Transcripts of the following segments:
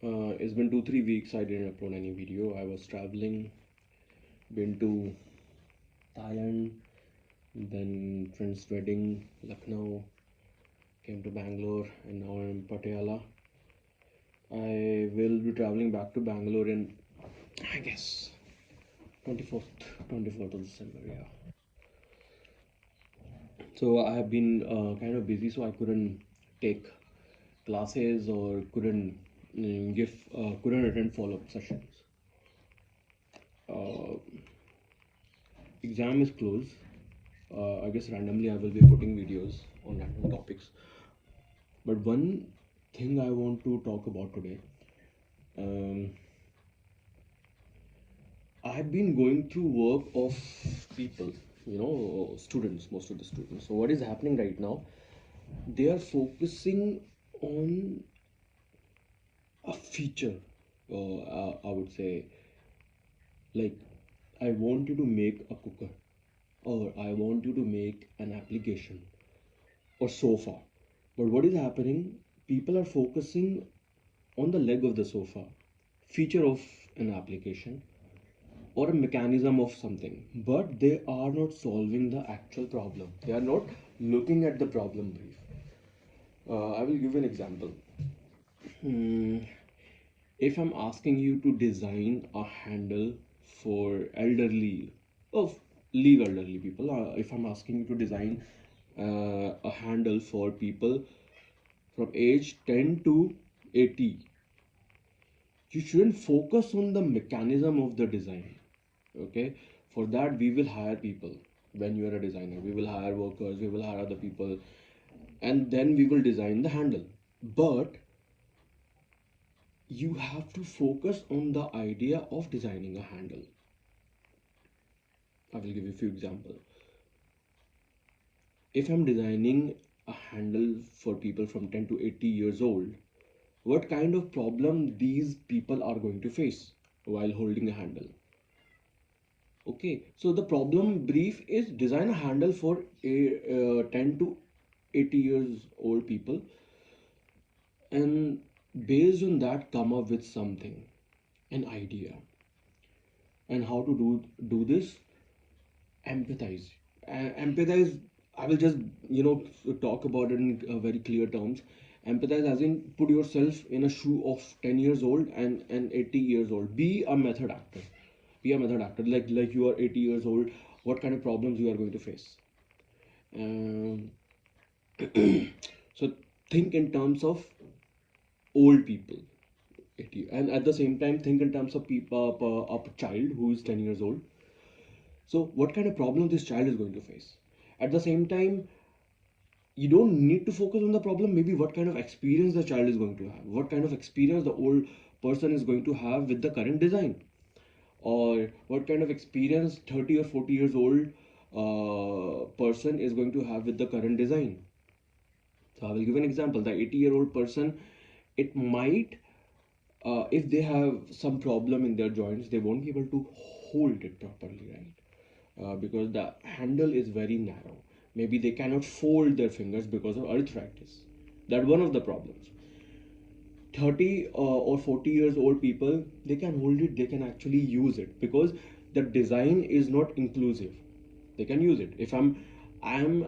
It's been 2-3 weeks I didn't upload any video. I was traveling, been to Thailand, then friend's wedding, Lucknow, came to Bangalore, and now I'm in Patiala. I will be traveling back to Bangalore in, I guess, 24th of December. Yeah. So I have been kind of busy, so I couldn't take classes or couldn't attend follow-up sessions. Uh, Exam is close. I guess randomly I will be putting videos on random topics. But one thing I want to talk about today, um, I've been going through work of people, students, most of the students. So what is happening right now? They are focusing on a feature. I would say, like, I want you to make a cooker, or I want you to make an application, or sofa. But what is happening? People are focusing on the leg of the sofa, feature of an application, or a mechanism of something, but they are not solving the actual problem. They are not looking at the problem brief. I will give an example. Hmm, if I'm asking you to design a handle for elderly, oh, leave elderly people. If I'm asking you to design a handle for people from age 10 to 80, you shouldn't focus on the mechanism of the design. Okay, for that we will hire people. When you are a designer, we will hire workers, we will hire other people, and then we will design the handle. But you have to focus on the idea of designing a handle. I will give you a few examples. If I'm designing a handle for people from 10 to 80 years old, what kind of problem these people are going to face while holding a handle? Okay, so the problem brief is design a handle for a 10 to 80 years old people, and based on that come up with something, an idea. And how to do this? Empathize. Empathize, I will just talk about it in very clear terms. Empathize as in put yourself in a shoe of 10 years old and 80 years old. Be a method actor. Be a method actor, like you are 80 years old. What kind of problems you are going to face? um, so think in terms of old people, 80, and at the same time think in terms of people, of a child who is 10 years old. So what kind of problem this child is going to face? At the same time, you don't need to focus on the problem. Maybe what kind of experience the child is going to have, what kind of experience the old person is going to have with the current design, or what kind of experience 30 or 40 years old person is going to have with the current design. So I will give an example. The 80-year-old person, it might, if they have some problem in their joints, they won't be able to hold it properly, right? Because the handle is very narrow. Maybe they cannot fold their fingers because of arthritis. That's one of the problems. 30 or 40 years old people, they can hold it, they can actually use it because the design is not inclusive. They can use it. If I'm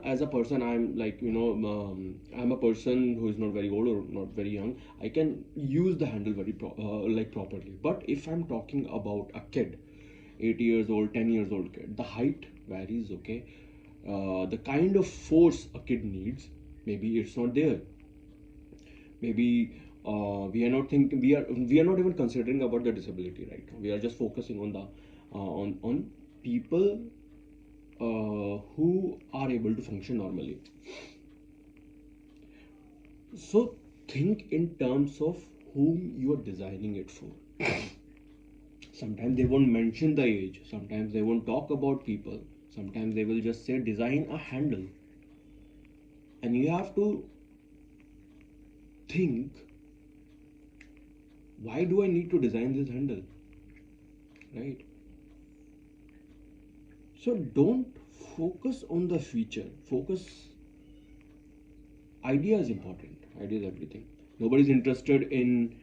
as a person, I'm like, I'm a person who is not very old or not very young. I can use the handle like properly. But if I'm talking about a kid, 80 years old, 10 years old kid, the height varies. Okay, the kind of force a kid needs, maybe it's not there. Maybe we are not even considering about the disability right now. We are just focusing on the on people who are able to function normally. So think in terms of whom you are designing it for. Sometimes they won't mention the age, sometimes they won't talk about people, sometimes they will just say design a handle. And you have to think, why do I need to design this handle, right? So don't focus on the feature, focus. Idea is important. Idea is everything. Nobody's interested in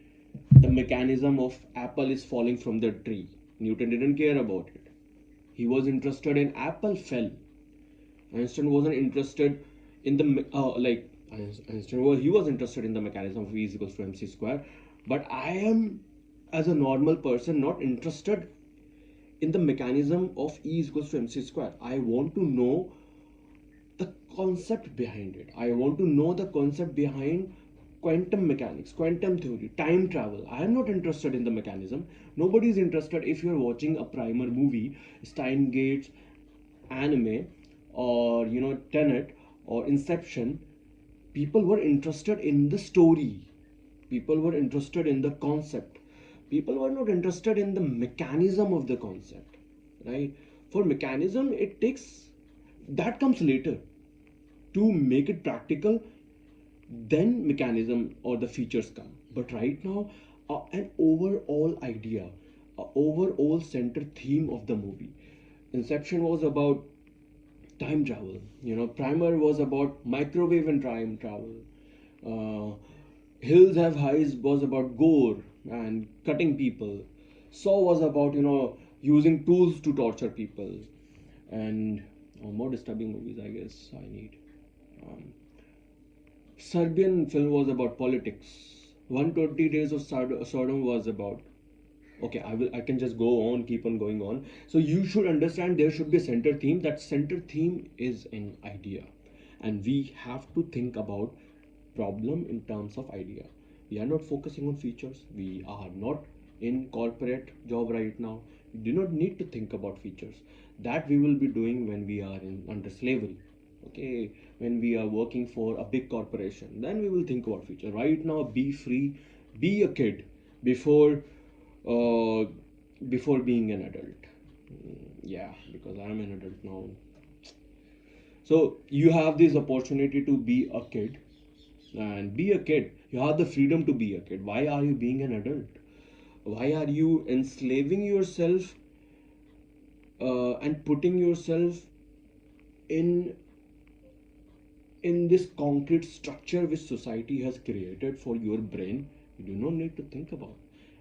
The mechanism of apple is falling from the tree. Newton didn't care about it. He was interested in apple fell. Einstein wasn't interested in the Einstein was he was interested in the mechanism of E is equals to mc square, but I am, as a normal person, not interested in the mechanism of E is equals to mc square. I want to know the concept behind it. I want to know the concept behind quantum mechanics, quantum theory, time travel. I am not interested in the mechanism. Nobody is interested. If you're watching a primer movie, Stein Gates anime, or Tenet or Inception, people were interested in the story. People were interested in the concept. People were not interested in the mechanism of the concept, right? For mechanism, it takes, that comes later. To make it practical, then mechanism or the features come. But right now, an overall idea, a overall center theme of the movie. Inception was about time travel. Primer was about microwave and time travel. uh, Hills Have Eyes was about gore and cutting people. Saw was about using tools to torture people. And more disturbing movies, I guess I need. um, Serbian film was about politics. 120 Days of Sodom was about. Okay, I can just go on, keep on going on. So you should understand there should be a center theme. That center theme is an idea, and we have to think about problem in terms of idea. We are not focusing on features. We are not in corporate job right now. We do not need to think about features. That we will be doing when we are in under slavery. Okay, when we are working for a big corporation, then we will think about future. Right now, be free, be a kid before uh, before being an adult. Yeah, because I am an adult now. So you have this opportunity to be a kid, and be a kid. You have the freedom to be a kid. Why are you being an adult? Why are you enslaving yourself and putting yourself in this concrete structure which society has created for your brain? You do not need to think about.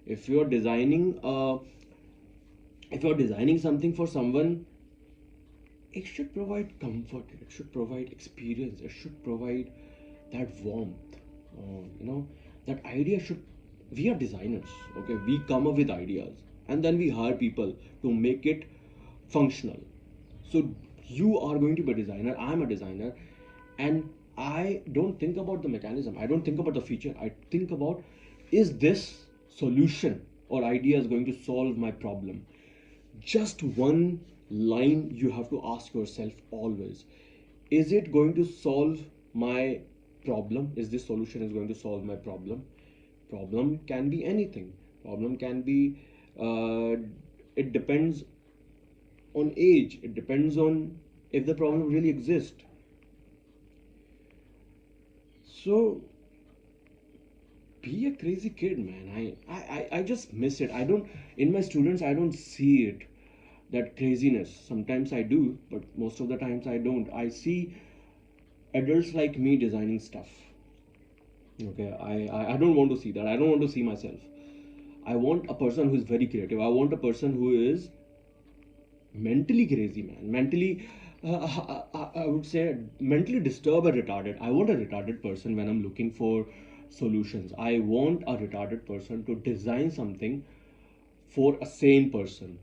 If you're designing something for someone, it should provide comfort, it should provide experience, it should provide that warmth. That idea should, we are designers, okay? We come up with ideas and then we hire people to make it functional. So you are going to be a designer, I'm a designer, and I don't think about the mechanism, I don't think about the feature, I think about, is this solution or idea is going to solve my problem? Just one line you have to ask yourself always: is it going to solve my problem? Is this solution is going to solve my problem? Problem can be anything. Problem can be, uh, it depends on age, it depends on if the problem really exists. So be a crazy kid, man. I just miss it. I don't, in my students I don't see it, that craziness. Sometimes I do, but most of the times I don't. I see adults like me designing stuff. Okay, I don't want to see that. I don't want to see myself. I want a person who is very creative. I want a person who is mentally crazy, man. Mentally, I would say mentally disturbed or retarded. I want a retarded person when I'm looking for solutions. I want a retarded person to design something for a sane person.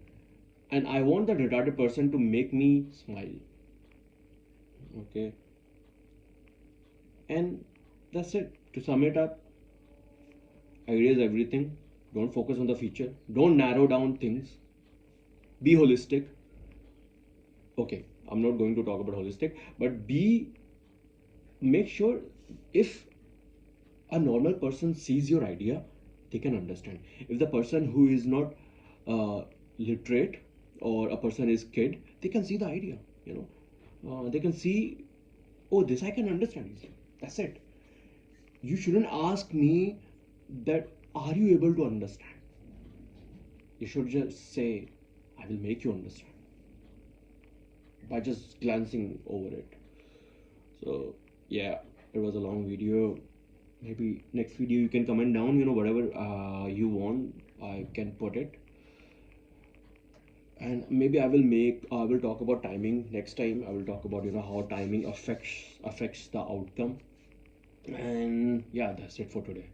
And I want that retarded person to make me smile. Okay. And that's it. To sum it up, idea is everything. Don't focus on the feature. Don't narrow down things. Be holistic. Okay, I'm not going to talk about holistic, but make sure, if a normal person sees your idea, they can understand. If the person who is not uh, literate, or a person is kid, they can see the idea. They can see, oh, this I can understand easily. That's it. You shouldn't ask me that, are you able to understand? You should just say, I will make you understand by just glancing over it. So, yeah, it was a long video. Maybe next video you can comment down, whatever you want, I can put it. And maybe I will talk about timing next time. I will talk about how timing affects the outcome. And yeah, that's it for today.